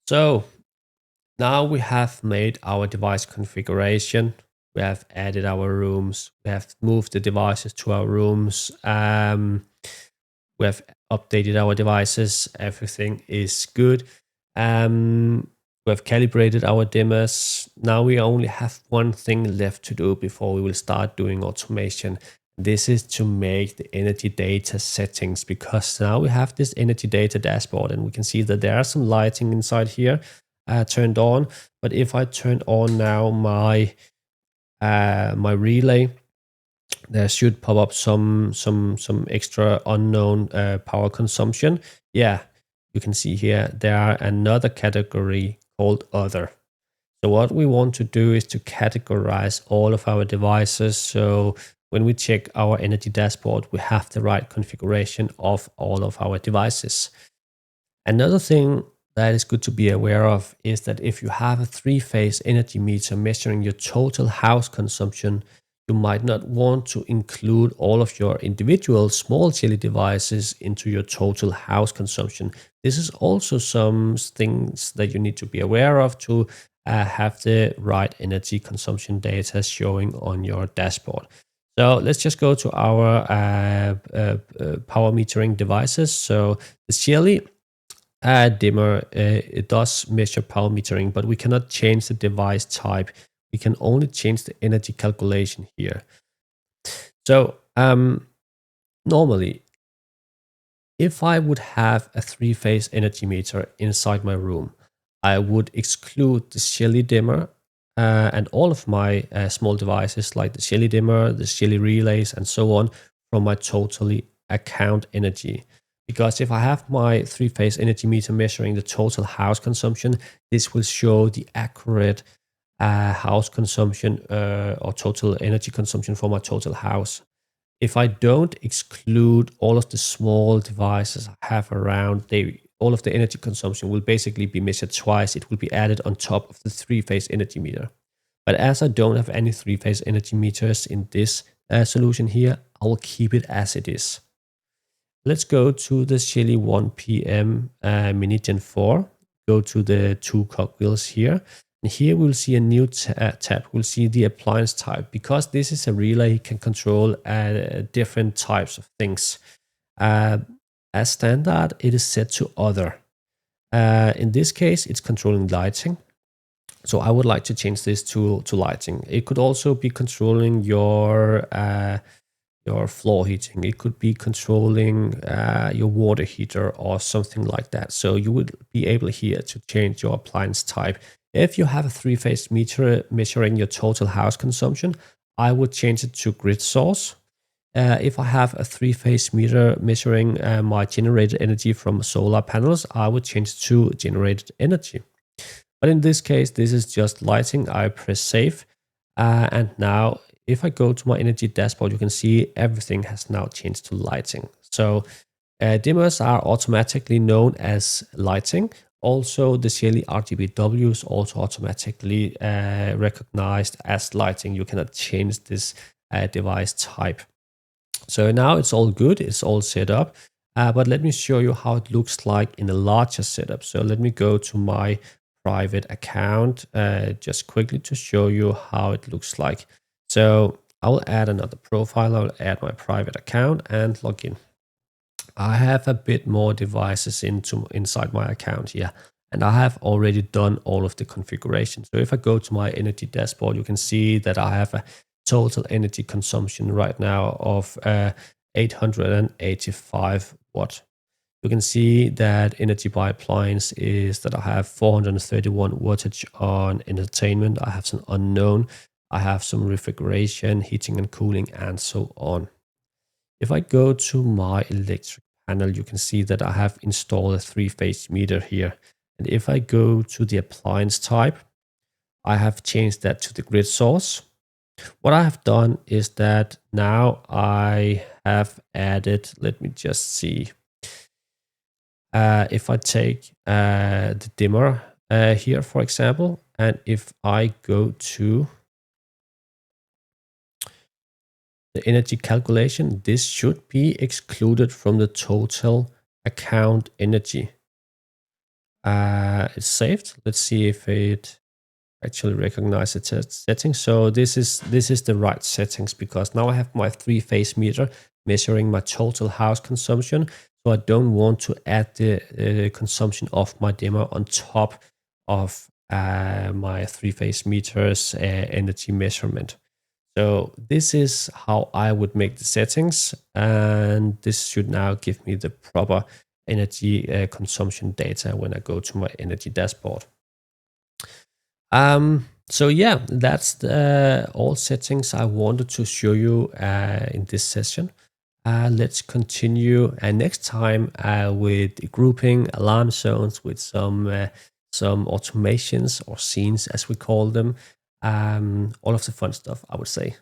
So now we have made our device configuration. We have added our rooms. We have moved the devices to our rooms. We have updated our devices. Everything is good. We have calibrated our dimmers. Now we only have one thing left to do before we will start doing automation. This is to make the energy data settings, because now we have this energy data dashboard and we can see that there are some lighting inside here turned on. But if I turn on now my relay, there should pop up some extra unknown power consumption. Yeah, you can see here there are another category called other. So what we want to do is to categorize all of our devices. So when we check our energy dashboard, we have the right configuration of all of our devices. Another thing that is good to be aware of is that if you have a 3-phase energy meter measuring your total house consumption, you might not want to include all of your individual small Shelly devices into your total house consumption. This is also some things that you need to be aware of to have the right energy consumption data showing on your dashboard. So let's just go to our power metering devices. So the Shelly dimmer, it does measure power metering, but we cannot change the device type. We can only change the energy calculation here. So normally, if I would have a 3-phase energy meter inside my room, I would exclude the Shelly dimmer and all of my small devices like the Shelly dimmer, the Shelly relays, and so on from my totally account energy. Because if I have my 3-phase energy meter measuring the total house consumption, this will show the accurate house consumption or total energy consumption for my total house. If I don't exclude all of the small devices I have around, all of the energy consumption will basically be measured twice. It will be added on top of the 3-phase energy meter. But as I don't have any 3-phase energy meters in this solution here, I will keep it as it is. Let's go to the Shelly 1PM Mini Gen 4. Go to the 2 cogwheels here. And here we'll see a new tab. We'll see the appliance type. Because this is a relay, it can control different types of things. As standard, it is set to other. In this case, it's controlling lighting. So I would like to change this to lighting. It could also be controlling your floor heating. It could be controlling your water heater or something like that. So you would be able here to change your appliance type. If you have a 3-phase meter measuring your total house consumption, I would change it to grid source. If I have a 3-phase meter measuring my generated energy from solar panels, I would change it to generated energy. But in this case, this is just lighting. I press save. And now if I go to my energy dashboard, you can see everything has now changed to lighting. So dimmers are automatically known as lighting. Also, the Shelly RGBW is also automatically recognized as lighting. You cannot change this device type. So now it's all good. It's all set up. But let me show you how it looks like in a larger setup. So let me go to my private account just quickly to show you how it looks like. So I will add another profile. I will add my private account and log in. I have a bit more devices inside my account here, and I have already done all of the configuration. So if I go to my energy dashboard, you can see that I have a total energy consumption right now of 885 watt. You can see that energy by appliance is that I have 431 wattage on entertainment. I have some unknown. I have some refrigeration, heating and cooling, and so on. If I go to my electric panel, you can see that I have installed a 3-phase meter here. And if I go to the appliance type, I have changed that to the grid source. What I have done is that now I have added, let me just see. If I take the dimmer here, for example, and if I go to the energy calculation, this should be excluded from the total account energy. It's saved. Let's see if it actually recognizes its settings. So this is the right settings, because now I have my 3-phase meter measuring my total house consumption. So I don't want to add the consumption of my dimmer on top of my 3-phase meters energy measurement. So this is how I would make the settings, and this should now give me the proper energy consumption data when I go to my energy dashboard. So yeah, that's all settings I wanted to show you in this session. Let's continue next time with grouping alarm zones with some automations or scenes, as we call them. All of the fun stuff, I would say.